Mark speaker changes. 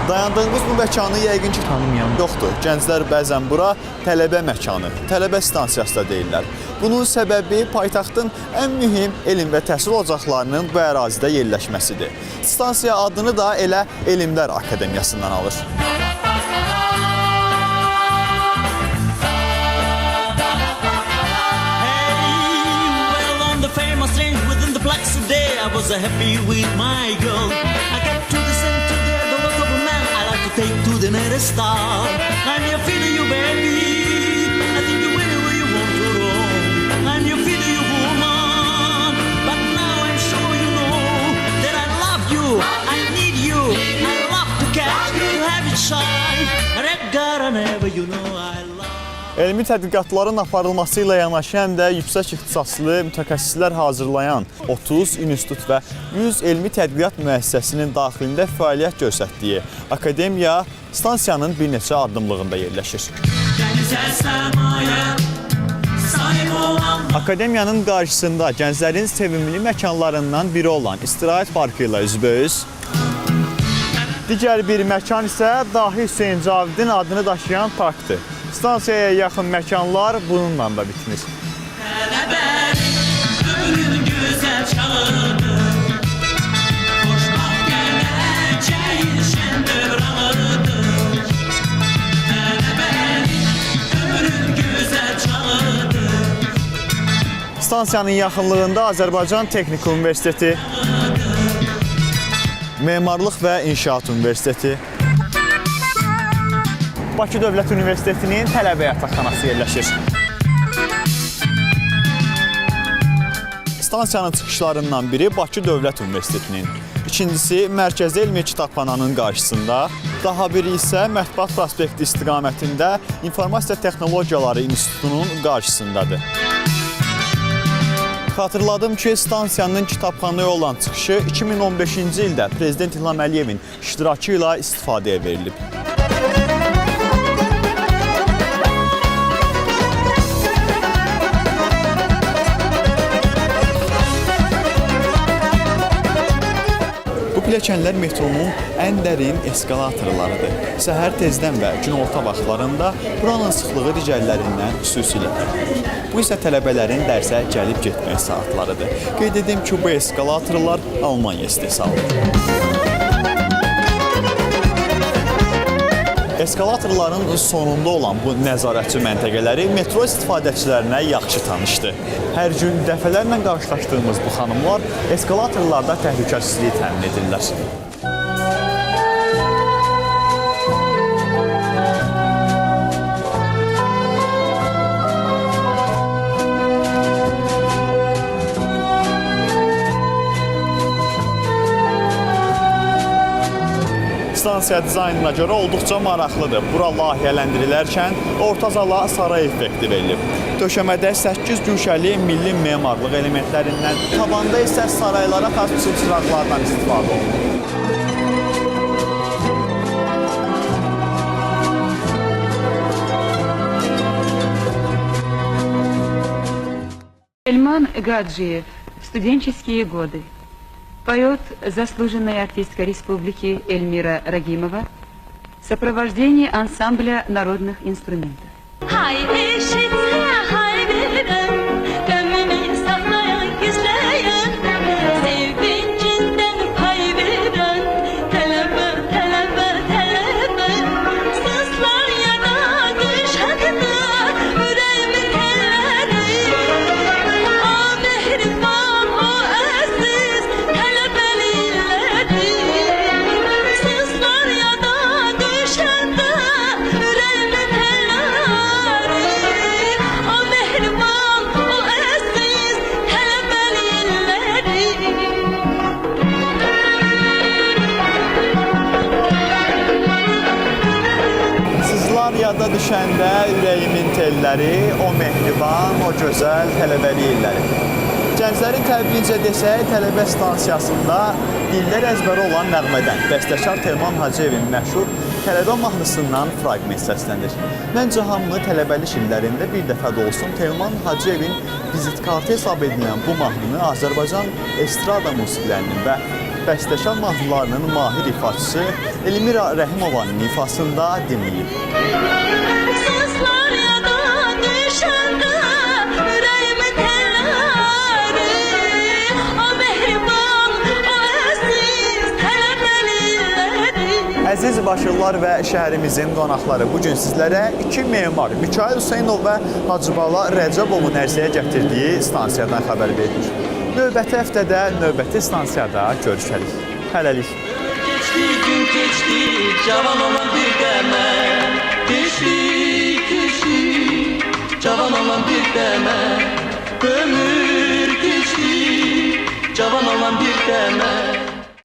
Speaker 1: Dayandığımız bu məkanı yəqin ki tanımayan yoxdur. Gənclər bəzən bura tələbə məkanı, tələbə stansiyası da deyirlər. Bunun səbəbi paytaxtın ən mühüm elm və təhsil ocaqlarının bu ərazidə yerləşməsidir. Stansiya adını da elə Elmlər Akademiyasından alır.
Speaker 2: I was happy with my girl. I get to the center there, the look of a man I like to take to the nearest star. And you feel you, baby. I think you anywhere you want to roam. And you feel you, woman. But now I'm sure you know that I love you. I need you. I love to catch you, have it shine. And I gotta never, you know I love.
Speaker 1: Elmi tədqiqatların aparılması ilə yanaşı həm də yüksək ixtisaslı mütəxəssislər hazırlayan 30 institut və 100 elmi tədqiqat müəssisəsinin daxilində fəaliyyət göstərdiyi akademiya stansiyanın bir neçə addımlığında yerləşir. Akademiyanın qarşısında gənclərin sevimli məkanlarından biri olan İstirahət Parkı ilə üzbəüz, digər bir məkan isə Dahi Hüseyn Cavidin adını daşıyan parkdır. Stansiyaya yaxın məkanlar bununla da bitmir. Stansiyanın yaxınlığında Azərbaycan Texnik Universiteti, Memarlıq və İnşaat Universiteti, Bakı Dövlət Universitetinin tələbə yataqxanası yerləşir. Stansiyanın çıxışlarından biri Bakı Dövlət Universitetinin, ikincisi Mərkəzi Elmi Kitabxananın qarşısında, daha biri isə Mətbuat Prospekti istiqamətində İnformasiya Texnologiyaları İnstitutunun qarşısındadır. Xatırladım ki, stansiyanın kitabxanaya olan çıxışı 2015-ci ildə Prezident İlham Əliyevin iştirakı ilə istifadəyə verilib. Pilləkənlər metronun ən dərin eskalatorlarıdır. Səhər tezdən və günorta vaxtlarında buranın sıxlığı digərlərindən xüsusilə fərqlənir. Bu isə tələbələrin dərsə gəlib getmək saatlarıdır. Qeyd edim ki, bu eskalatorlar Almanya istehsalıdır. Eskalatorların sonunda olan bu nəzarətçi məntəqələri metro istifadəçilərinə yaxşı tanışdır. Hər gün dəfələrlə qarşılaşdığımız bu xanımlar eskalatorlarda təhlükəsizliyi təmin edirlər. Stansiya dizaynına görə olduqca maraqlıdır. Bura layihələndirilərkən orta zala saray effekti verilib. Döşəmədə 8 güşəli milli memarlıq elementlərindən, tabanda isə saraylara xas çıraqlardan istifadə olunur.
Speaker 3: Эльман Гаджиев. Студенческие годы. Поет заслуженная артистка республики Эльмира Рагимова в сопровождении ансамбля народных инструментов.
Speaker 1: Yada düşəndə ürəyimin telləri, o mehriban, o gözəl tələbəlik illəri. Gənclərin təbliğcə desək, tələbə stansiyasında dillər əzbəri olan nəğmədən bəstəkar Teoman Hacıyevin məşhur tələbə mahnısından fraqment səslənir. Məncə hamını tələbəlik illərində bir dəfə də olsun Teoman Hacıyevin vizit kartı hesab edilən bu mahnını Azərbaycan estrada musiqilərinin və bəstəkar mahnılarının mahir ifaçısı Elmira Rəhimovanın ifasında dinləyib.
Speaker 4: Sızlar yana düşəndə ürəyimə telləri, o mehriban, o əziz tələbəliləri.
Speaker 1: Əziz Başırlar və şəhərimizin qonaqları bugün sizlərə iki memar Mikail Hüseynov və Hacıbala Rəcəbovun ərsəyə gətirdiyi stansiyadan xəbər verir. Növbəti həftədə növbəti stansiyada görüşərik. Hələlik.
Speaker 2: Geçti gün geçti, cavan olan bir deme. Geçti, cavan olan bir deme. Ömür geçti, cavan olan bir deme.